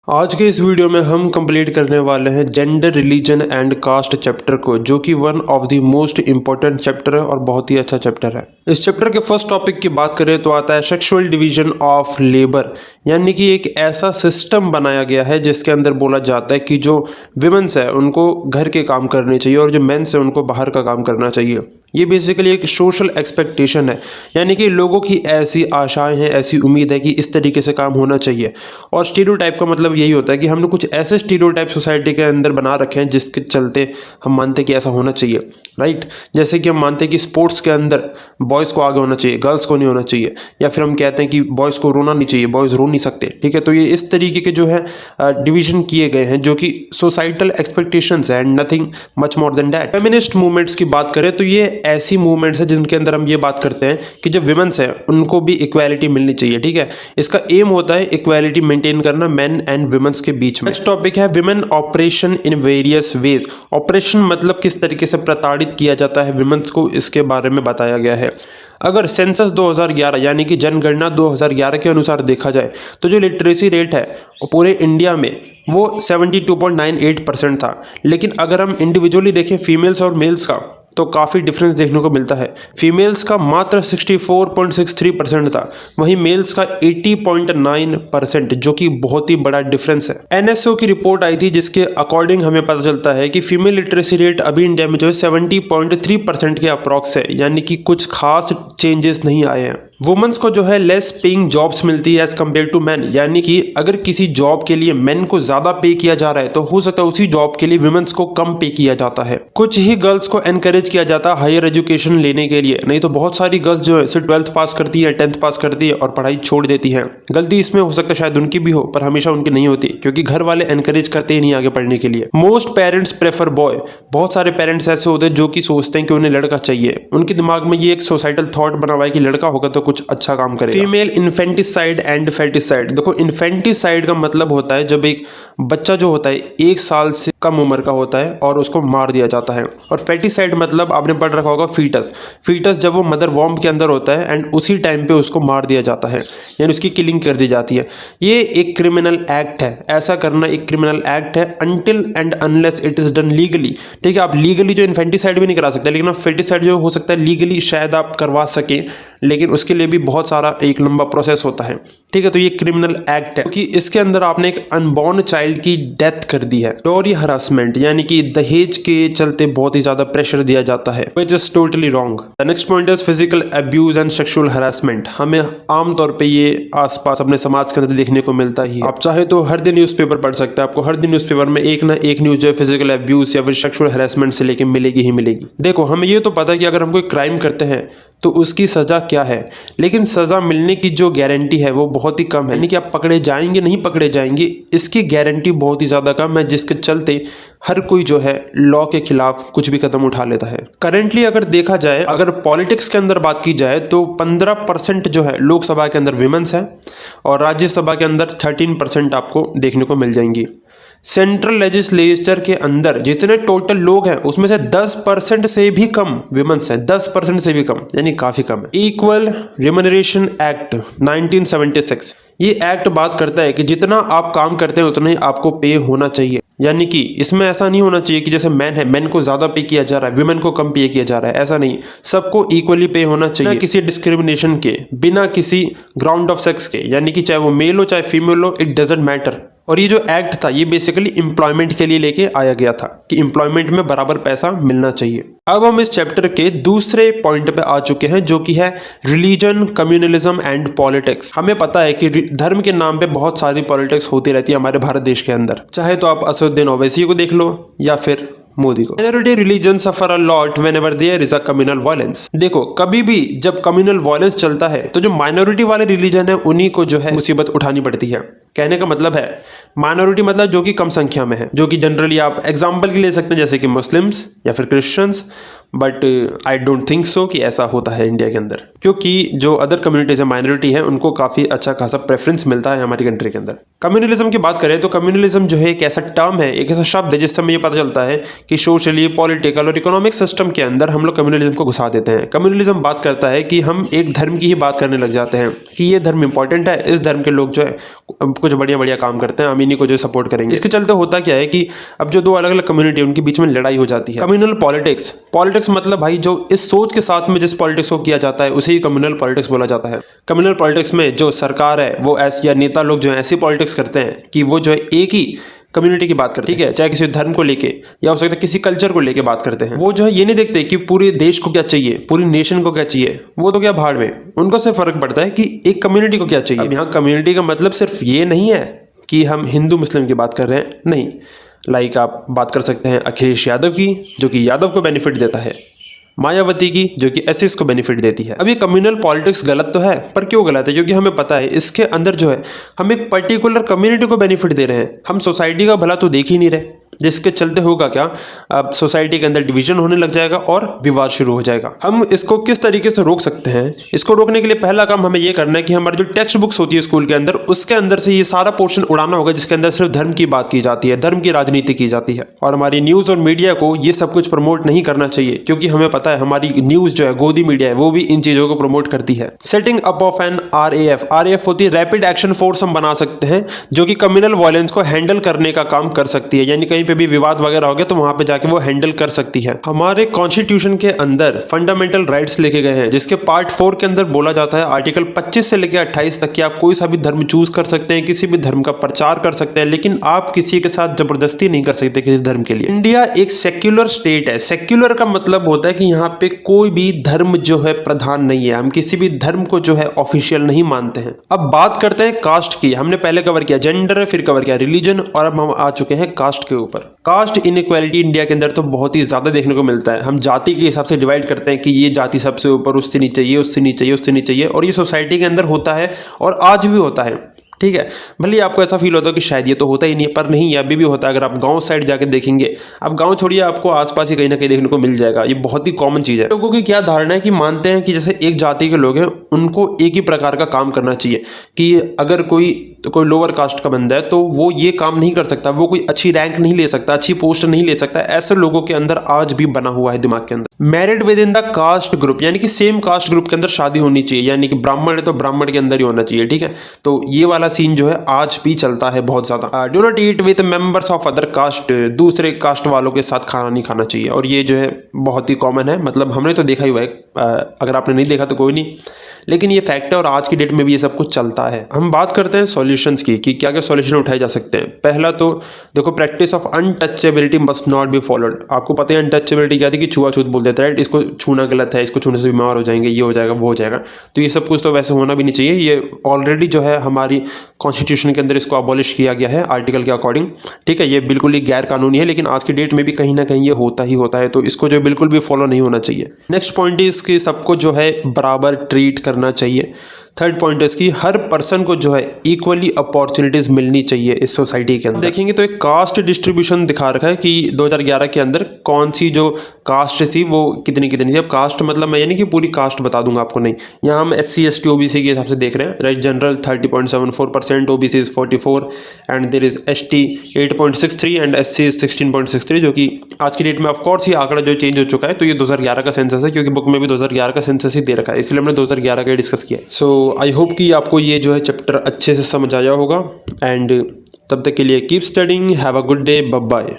आज के इस वीडियो में हम कंप्लीट करने वाले हैं gender religion and caste chapter को, जो कि one of the most important chapter है और बहुत ही अच्छा चैप्टर है। इस चैप्टर के फर्स्ट टॉपिक की बात करें तो आता है सेक्सुअल डिवीजन ऑफ लेबर, यानी कि एक ऐसा सिस्टम बनाया गया है जिसके अंदर बोला जाता है कि जो विमेंस है उनको घर के काम करने चाहिए और जो मेंस है उनको बाहर का काम करना चाहिए। ये बेसिकली एक सोशल एक्सपेक्टेशन है, यानी कि लोगों की ऐसी आशाएं हैं, ऐसी उम्मीद है कि इस तरीके से काम होना चाहिए। और स्टीरियोटाइप का मतलब यही होता है कि हमने कुछ ऐसे स्टीरियोटाइप सोसाइटी के अंदर बना रखे हैं जिसके चलते हम मानते हैं कि ऐसा होना चाहिए, राइट। जैसे कि हम मानते हैं कि स्पोर्ट्स के अंदर बॉयज़ को आगे होना चाहिए, गर्ल्स को नहीं होना चाहिए, या फिर हम कहते हैं कि बॉयज़ को रोना नहीं चाहिए, बॉयज़ रो नहीं सकते, ठीक है। तो ये इस तरीके के जो है डिवीजन किए गए हैं जो कि सोसाइटल एक्सपेक्टेशंस है and nothing much more than that. Feminist movements की बात करें तो ये ऐसी मूवमेंट्स है जिनके अंदर हम ये बात करते हैं कि जो विमेंस हैं उनको भी इक्वालिटी मिलनी चाहिए, ठीक है। इसका एम होता है इक्वालिटी मेंटेन करना मेन एंड विमेंस के बीच में। नेक्स्ट टॉपिक है women operation in various ways. Operation मतलब किस तरीके से प्रताड़ित किया जाता है विमेंस को, इसके बारे में बताया गया है। अगर सेंसस 2011 यानी कि जनगणना 2011 के अनुसार देखा जाए तो जो लिटरेसी रेट है पूरे इंडिया में वो 72.98% था। लेकिन अगर हम इंडिविजुअली देखें फीमेल्स और मेल्स का तो काफ़ी डिफरेंस देखने को मिलता है। फीमेल्स का मात्र 64.63% था, वहीं मेल्स का 80.9%, जो कि बहुत ही बड़ा डिफरेंस है। एनएसओ की रिपोर्ट आई थी जिसके अकॉर्डिंग हमें पता चलता है कि फीमेल लिटरेसी रेट अभी इंडिया में जो है 70.3% के अप्रॉक्स है, यानी कि कुछ खास चेंजेस नहीं आए हैं। वुमेन्स को जो है लेस पेइंग जॉब्स मिलती है एज कम्पेयर टू मैन, यानी कि अगर किसी जॉब के लिए मेन को ज़्यादा पे किया जा रहा है तो हो सकता है उसी जॉब के लिए वुमेन्स को कम पे किया जाता है। कुछ ही गर्ल्स को एनकरेज किया जाता है हायर एजुकेशन लेने के लिए, नहीं तो बहुत सारी गर्ल्स जो है सिर्फ 12th पास करती है, 10th पास करती है और पढ़ाई छोड़ देती हैं। गलती इसमें हो सकता है शायद उनकी भी हो, पर हमेशा उनकी नहीं होती, क्योंकि घर वाले एनकरेज करते ही नहीं आगे पढ़ने के लिए। Most parents prefer boy. बहुत सारे पेरेंट्स ऐसे होते हैं जो कि सोचते हैं कि उन्हें लड़का चाहिए, उनके दिमाग में ये एक सोसाइटल थॉट बना हुआ है कि लड़का होगा तो कुछ अच्छा काम करेगा। Female infanticide and foeticide. देखो, इन्फेंटिसाइड का मतलब होता है जब एक बच्चा जो होता है 1 साल से कम उम्र का होता है और उसको मार दिया जाता है। और फेटिसाइड मतलब आपने पढ़ रखा होगा फीटस। फीटस जब वो मदर वॉर्म के अंदर होता है एंड उसी टाइम पे उसको मार दिया जाता है, यानी उसकी किलिंग कर दी जाती है। ये एक क्रिमिनल एक्ट है, ऐसा करना एक क्रिमिनल एक्ट है until and unless it is done legally, ठीक है। आप लीगली जो इन्फेंटिसाइड भी नहीं करा सकते, लेकिन आप फेटिसाइड जो हो सकता है लीगली शायद आप करवा सकें, लेकिन उसके लिए भी बहुत सारा एक लंबा प्रोसेस होता है, ठीक है। तो ये क्रिमिनल एक्ट है क्योंकि इसके अंदर आपने एक अनबॉर्न चाइल्ड की डेथ कर दी है। डॉरी हरासमेंट, यानी कि दहेज के चलते बहुत ही ज्यादा प्रेशर दिया जाता है, which is totally wrong. The next point is physical abuse and sexual harassment. हमें आमतौर पे ये आसपास अपने समाज के अंदर देखने को मिलता ही है। आप चाहे तो हर दिन न्यूज़पेपर पढ़ सकते हैं, आपको हर दिन न्यूज़पेपर में एक ना एक न्यूज़ जो है फिजिकल अब्यूज या फिर सेक्सुअल हरासमेंट से लेके मिलेगी ही मिलेगी। देखो, हमें ये तो पता है कि अगर हम कोई क्राइम करते हैं तो उसकी सज़ा क्या है, लेकिन सज़ा मिलने की जो गारंटी है वो बहुत ही कम है, यानी कि आप पकड़े जाएंगे नहीं पकड़े जाएंगे इसकी गारंटी बहुत ही ज़्यादा कम है, जिसके चलते हर कोई जो है लॉ के खिलाफ कुछ भी कदम उठा लेता है। करेंटली अगर देखा जाए, अगर पॉलिटिक्स के अंदर बात की जाए तो 15% जो है लोकसभा के अंदर विमेंस है और राज्यसभा के अंदर 13% आपको देखने को मिल जाएंगी। सेंट्रल लेजिस्लेचर के अंदर जितने टोटल लोग हैं उसमें से 10% से भी कम विमेंस हैं, 10% से भी कम, यानी काफ़ी कम है। इक्वल रिम्यूनरेशन एक्ट 1976, ये एक्ट बात करता है कि जितना आप काम करते हैं उतना ही आपको पे होना चाहिए, यानी कि इसमें ऐसा नहीं होना चाहिए कि जैसे मैन है, मैन को ज़्यादा पे किया जा रहा है, विमेन को कम पे किया जा रहा है, ऐसा नहीं। सबको इक्वली पे होना चाहिए, बिना किसी डिस्क्रिमिनेशन के, बिना किसी ग्राउंड ऑफ सेक्स के, यानी कि चाहे वो मेल हो चाहे फीमेल हो, इट डजेंट मैटर। और ये जो एक्ट था ये बेसिकली एम्प्लॉयमेंट के लिए लेके आया गया था कि एम्प्लॉयमेंट में बराबर पैसा मिलना चाहिए। अब हम इस चैप्टर के दूसरे पॉइंट पे आ चुके हैं जो कि है रिलीजन, कम्युनलिज्म एंड पॉलिटिक्स। हमें पता है कि धर्म के नाम पे बहुत सारी पॉलिटिक्स होती रहती है हमारे भारत देश के अंदर, चाहे तो आप असदुद्दीन ओवैसी को देख लो या फिर मोदी को। Minority religion suffer a lot whenever there is a communal violence. देखो, कभी भी जब कम्युनल वायलेंस चलता है तो जो माइनॉरिटी वाले रिलीजन है उन्हीं को जो है मुसीबत उठानी पड़ती है। कहने का मतलब है माइनॉरिटी मतलब जो कि कम संख्या में है, जो कि जनरली आप एग्जांपल के ले सकते हैं जैसे कि मुस्लिम्स या फिर Christians, but I don't think so कि ऐसा होता है इंडिया के अंदर, क्योंकि जो अदर कम्युनिटीज है, माइनॉरिटी है, उनको काफ़ी अच्छा खासा प्रेफरेंस मिलता है हमारी कंट्री के अंदर। कम्युनलिज्म की बात करें तो कम्युनलिज्म जो है एक ऐसा टर्म है, एक ऐसा शब्द है जिससे हमें ये पता चलता है कि सोशली, पॉलिटिकल और इकोनॉमिक सिस्टम के अंदर हम लोग कम्युनलिज्म को घुसा देते हैं। कम्युनलिज्म बात करता है कि हम एक धर्म की ही बात करने लग जाते हैं कि ये धर्म इंपॉर्टेंट है, इस धर्म के लोग जो है कुछ बढ़िया बढ़िया काम करते हैं, हम इन्हीं को जो सपोर्ट करेंगे। इसके चलते होता क्या है कि अब जो दो अलग अलग कम्युनिटी उनके बीच में लड़ाई हो जाती है। कम्युनल पॉलिटिक्स, पॉलिटिक्स मतलब भाई जो इस सोच के साथ में जिस पॉलिटिक्स को किया जाता है उसे ही कम्युनल पॉलिटिक्स बोला जाता है। कम्युनल पॉलिटिक्स में जो सरकार है वो ऐसी, या नेता लोग जो है ऐसी पॉलिटिक्स करते हैं कि वो जो है एक ही कम्युनिटी की बात करते हैं, ठीक है, चाहे किसी धर्म को लेके या हो सकता है किसी कल्चर को लेके बात करते हैं। वो जो है ये नहीं देखते कि पूरे देश को क्या चाहिए, पूरी नेशन को क्या चाहिए, वो तो क्या भाड़ में, उनको सिर्फ फर्क पड़ता है कि एक कम्युनिटी को क्या चाहिए। अब यहाँ कम्युनिटी का मतलब सिर्फ ये नहीं है कि हम हिंदू मुस्लिम की बात कर रहे हैं, नहीं। लाइक आप बात कर सकते हैं अखिलेश यादव की, जो कि यादव को बेनिफिट देता है, मायावती की, जो कि एससीज को बेनिफिट देती है। अब ये कम्युनल पॉलिटिक्स गलत तो है, पर क्यों गलत है? क्योंकि हमें पता है इसके अंदर जो है हम एक पर्टिकुलर कम्युनिटी को बेनिफिट दे रहे हैं, हम सोसाइटी का भला तो देख ही नहीं रहे। जिसके चलते होगा क्या, अब सोसाइटी के अंदर डिवीजन होने लग जाएगा और विवाद शुरू हो जाएगा। हम इसको किस तरीके से रोक सकते हैं? इसको रोकने के लिए पहला काम हमें यह करना है कि हमारी जो टेक्स्ट बुक्स होती है स्कूल के अंदर, उसके अंदर से ये सारा पोर्शन उड़ाना होगा जिसके अंदर सिर्फ धर्म की बात की जाती है, धर्म की राजनीति की जाती है। और हमारी न्यूज और मीडिया को ये सब कुछ प्रमोट नहीं करना चाहिए, क्योंकि हमें पता है हमारी न्यूज जो है, गोदी मीडिया है, वो भी इन चीजों को प्रमोट करती है। Setting up of an RAF होती है रैपिड एक्शन फोर्स, हम बना सकते हैं जो कि कम्युनल वायलेंस को हैंडल करने का काम कर सकती है। यानी कहीं पे भी विवाद वगैरह हो गया तो वहां पे जाके वो हैंडल कर सकती है। हमारे कॉन्स्टिट्यूशन के अंदर फंडामेंटल राइट्स लिखे गए हैं, जिसके पार्ट 4 के अंदर बोला जाता है आर्टिकल 25 से लेकर 28 तक कि आप कोई सा भी धर्म चूज कर सकते हैं, किसी भी धर्म का प्रचार कर सकते हैं, लेकिन आप किसी के साथ जबरदस्ती नहीं कर सकते किसी धर्म के लिए। इंडिया एक सेक्युलर स्टेट है। सेक्युलर का मतलब होता है कि यहाँ पे कोई भी धर्म जो है प्रधान नहीं है, हम किसी भी धर्म को जो है ऑफिशियल नहीं मानते हैं। अब बात करते हैं कास्ट की। हमने पहले कवर किया जेंडर, फिर कवर किया रिलीजन, और अब हम आ चुके हैं कास्ट के ऊपर। कास्ट इनइक्वालिटी इंडिया के अंदर तो बहुत ही ज्यादा देखने को मिलता है। हम जाति के हिसाब से डिवाइड करते हैं कि ये जाति सबसे ऊपर, उससे नीचे ये, उससे नीचे ये, उससे नीचे ये, और ये सोसाइटी के अंदर होता है और आज भी होता है। ठीक है, भले आपको ऐसा फील होता है कि शायद ये तो होता ही नहीं है, पर नहीं, अभी भी होता है। अगर आप गांव साइड जाके देखेंगे, आप गांव छोड़िए, आपको आसपास ही कहीं ना कहीं देखने को मिल जाएगा। ये बहुत ही कॉमन चीज़ है। लोगों की क्या धारणा है कि मानते हैं कि जैसे एक जाति के लोग हैं उनको एक ही प्रकार का काम करना चाहिए, कि अगर कोई लोअर कास्ट का बंदा है तो वो ये काम नहीं कर सकता, वो कोई अच्छी रैंक नहीं ले सकता, अच्छी पोस्ट नहीं ले सकता। ऐसे लोगों के अंदर आज भी बना हुआ है दिमाग के अंदर। Married with in the caste group, यानी कि सेम कास्ट ग्रुप के अंदर शादी होनी चाहिए, यानी कि ब्राह्मण है तो ब्राह्मण के अंदर ही होना चाहिए। ठीक है, तो ये वाला सीन जो है आज भी चलता है बहुत ज्यादा। Do not eat with members of other caste, दूसरे कास्ट वालों के साथ खाना नहीं खाना चाहिए, और ये जो है बहुत ही कॉमन है। मतलब हमने तो देखा ही हुआ है, अगर आपने नहीं देखा तो कोई नहीं, लेकिन ये फैक्ट है और आज की डेट में भी ये सब कुछ चलता है। हम बात करते हैं सॉल्यूशंस की कि क्या क्या सॉल्यूशन उठाए जा सकते हैं। पहला तो देखो, practice of untouchability must not be followed. आपको पता है अनटचेबिलिटी क्या थी, कि छुआछूत बोल देते हैं, राइट, इसको छूना गलत है, इसको छूने से बीमार हो जाएंगे, ये हो जाएगा, वो हो जाएगा। तो ये सब कुछ तो वैसे होना भी नहीं चाहिए। ये ऑलरेडी जो है हमारी कॉन्स्टिट्यूशन के अंदर इसको अबॉलिश किया गया है आर्टिकल के अकॉर्डिंग। ठीक है, ये बिल्कुल ही गैर कानूनी है, लेकिन आज की डेट में भी कहीं ना कहीं ये होता ही होता है, तो इसको जो बिल्कुल भी फॉलो नहीं होना चाहिए। नेक्स्ट पॉइंट इज कि सबको जो है बराबर ट्रीट करना चाहिए। थर्ड पॉइंट है कि हर पर्सन को जो है इक्वली अपॉर्चुनिटीज मिलनी चाहिए इस सोसाइटी के अंदर। देखेंगे तो एक कास्ट डिस्ट्रीब्यूशन दिखा रखा है कि 2011 के अंदर कौन सी जो कास्ट थी वो कितनी कितनी थी। अब कास्ट मतलब मैं यानी कि पूरी कास्ट बता दूंगा आपको, नहीं, यहाँ हम SC ST OBC के हिसाब से देख रहे हैं, right. General 30.74%, OBC 44 and there is ST 8.63 and SC 16.63, जो कि आज की डेट में ऑफकोर्स ये आंकड़ा जो चेंज हो चुका है। तो ये 2011 का सेंसस है, क्योंकि बुक में भी 2011 का सेंसस ही दे रखा है, इसलिए हमने 2011 का डिस्कस किया। सो आई होप कि आपको ये जो है चैप्टर अच्छे से समझ आया होगा, एंड तब तक के लिए keep studying, have a good day, bye bye.